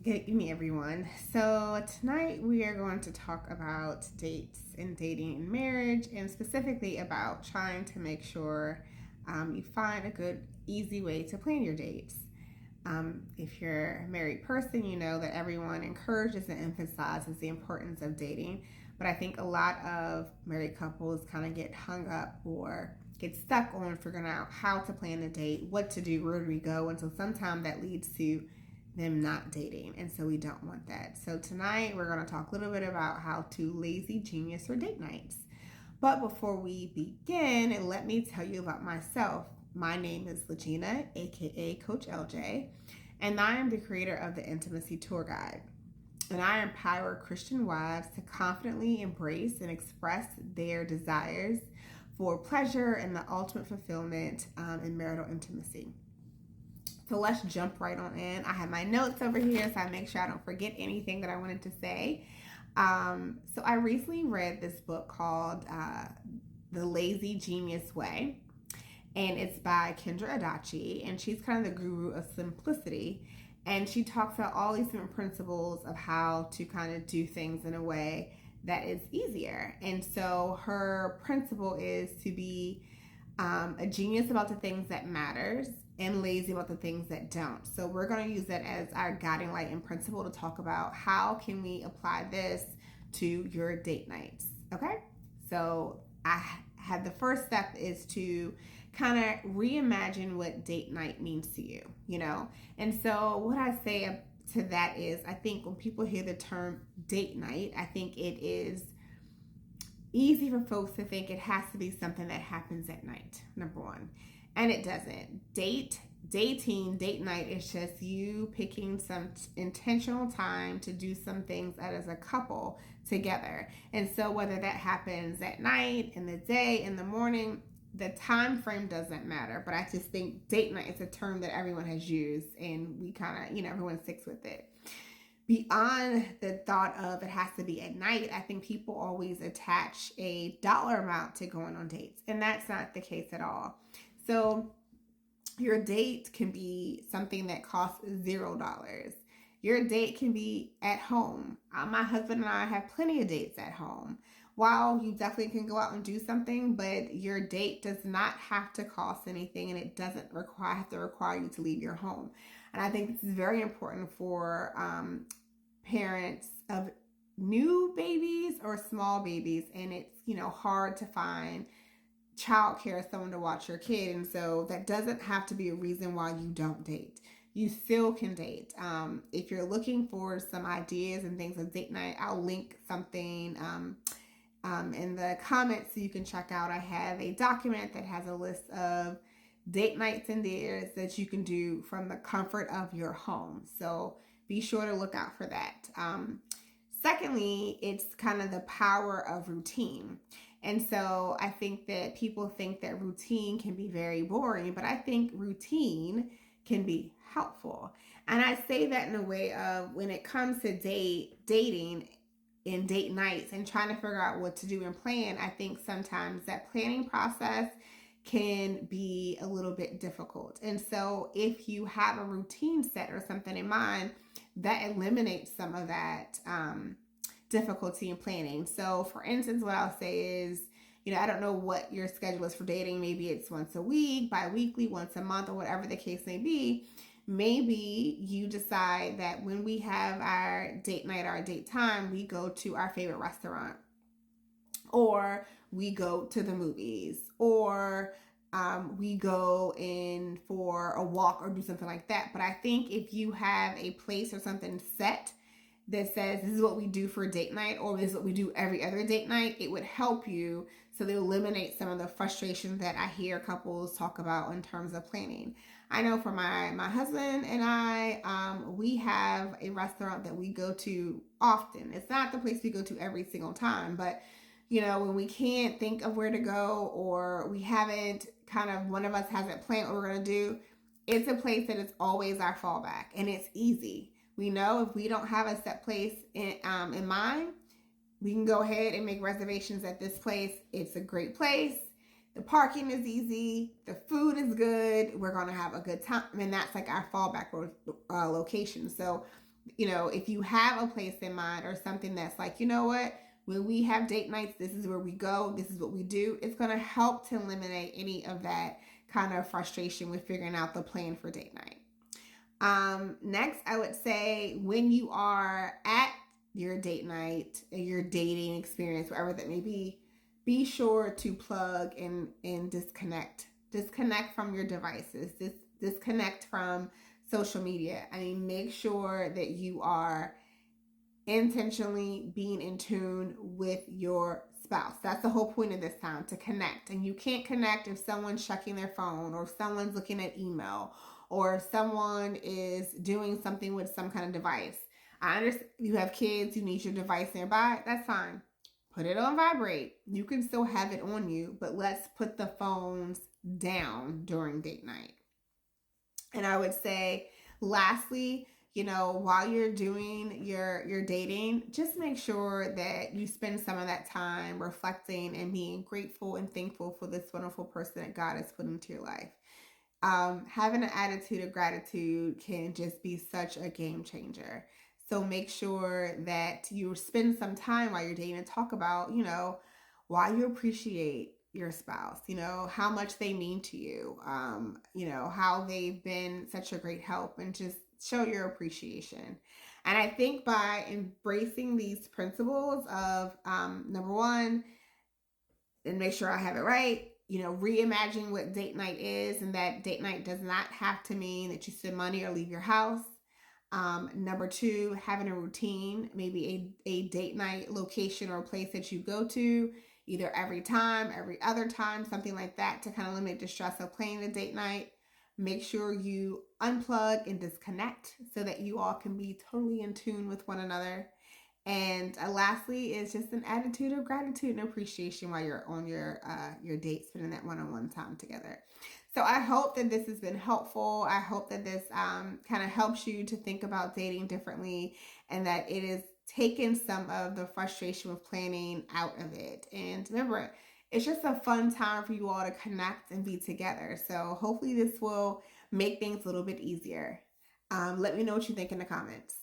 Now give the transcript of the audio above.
Good evening, everyone. So, tonight we are going to talk about dates and dating and marriage, and specifically about trying to make sure you find a good, easy way to plan your dates. If you're a married person, you know that everyone encourages and emphasizes the importance of dating, but I think a lot of married couples kind of get hung up or get stuck on figuring out how to plan a date, what to do, where do we go, and so sometimes that leads to them not dating, and so we don't want that. So tonight we're going to talk a little bit about how to lazy genius or date nights. But before we begin, let me tell you about myself. My name is Legina, aka Coach LJ, and I am the creator of the Intimacy Tour Guide. And I empower Christian wives to confidently embrace and express their desires for pleasure and the ultimate fulfillment in marital intimacy. So let's jump right on in. I have my notes over here so I make sure I don't forget anything that I wanted to say. So I recently read this book called The Lazy Genius Way, and it's by Kendra Adachi, and she's kind of the guru of simplicity. And she talks about all these different principles of how to kind of do things in a way that is easier. And so her principle is to be a genius about the things that matters and lazy about the things that don't. So we're going to use that as our guiding light and principle to talk about how can we apply this to your date nights. Okay, so I had the first step is to kind of reimagine what date night means to you, and so what I say to that is, I think when people hear the term date night, I think it is easy for folks to think it has to be something that happens at night, number one. And it doesn't. Date night is just you picking some intentional time to do some things as a couple together. And so whether that happens at night, in the day, in the morning, the time frame doesn't matter. But I just think date night is a term that everyone has used, and we kind of, everyone sticks with it. Beyond the thought of it has to be at night, I think people always attach a dollar amount to going on dates, and that's not the case at all. So your date can be something that costs $0. Your date can be at home. My husband and I have plenty of dates at home. While you definitely can go out and do something, but your date does not have to cost anything, and it doesn't have to require you to leave your home. And I think this is very important for parents of new babies or small babies, and it's hard to find childcare, someone to watch your kid, and so that doesn't have to be a reason why you don't date. You still can date. If you're looking for some ideas and things of date night, I'll link something in the comments so you can check out. I have a document that has a list of date nights and dates that you can do from the comfort of your home. So be sure to look out for that. Secondly, it's kind of the power of routine. And so I think that people think that routine can be very boring, but I think routine can be helpful. And I say that in a way of when it comes to dating and date nights and trying to figure out what to do and plan, I think sometimes that planning process can be a little bit difficult. And so if you have a routine set or something in mind, that eliminates some of that difficulty in planning. So for instance, what I'll say is, I don't know what your schedule is for dating. Maybe it's once a week, bi-weekly, once a month, or whatever the case may be. Maybe you decide that when we have our date night, our date time, we go to our favorite restaurant, or we go to the movies, or we go in for a walk or do something like that. But I think if you have a place or something set that says this is what we do for a date night, or this is what we do every other date night, it would help you so they eliminate some of the frustrations that I hear couples talk about in terms of planning. I know for my husband and I, we have a restaurant that we go to often. It's not the place we go to every single time, but when we can't think of where to go, or we haven't one of us hasn't planned what we're going to do, it's a place that is always our fallback, and it's easy. We know if we don't have a set place in mind, we can go ahead and make reservations at this place. It's a great place. The parking is easy. The food is good. We're going to have a good time. And that's like our fallback location. So if you have a place in mind or something that's like, you know what, when we have date nights, this is where we go, this is what we do, it's going to help to eliminate any of that kind of frustration with figuring out the plan for date night. Next, I would say when you are at your date night, your dating experience, wherever that may be sure to plug and disconnect. Disconnect from your devices. Disconnect from social media. I mean, make sure that you are intentionally being in tune with your spouse. That's the whole point of this time, to connect. And you can't connect if someone's checking their phone, or if someone's looking at email, or if someone is doing something with some kind of device. I understand you have kids, you need your device nearby. That's fine. Put it on vibrate. You can still have it on you, but let's put the phones down during date night. And I would say, lastly, while you're doing your dating, just make sure that you spend some of that time reflecting and being grateful and thankful for this wonderful person that God has put into your life. Having an attitude of gratitude can just be such a game changer. So make sure that you spend some time while you're dating and talk about, why you appreciate your spouse, how much they mean to you, how they've been such a great help, and just show your appreciation. And I think by embracing these principles of, number one, and make sure I have it right, reimagine what date night is, and that date night does not have to mean that you spend money or leave your house. Number two, having a routine, maybe a date night location or a place that you go to either every time, every other time, something like that, to kind of eliminate the stress of planning a date night. Make sure you unplug and disconnect so that you all can be totally in tune with one another. And lastly is just an attitude of gratitude and appreciation while you're on your date, spending that one-on-one time together. So I hope that this has been helpful. I hope that this kind of helps you to think about dating differently, and that it is taken some of the frustration with planning out of it. And remember, it's just a fun time for you all to connect and be together. So hopefully this will make things a little bit easier. Let me know what you think in the comments.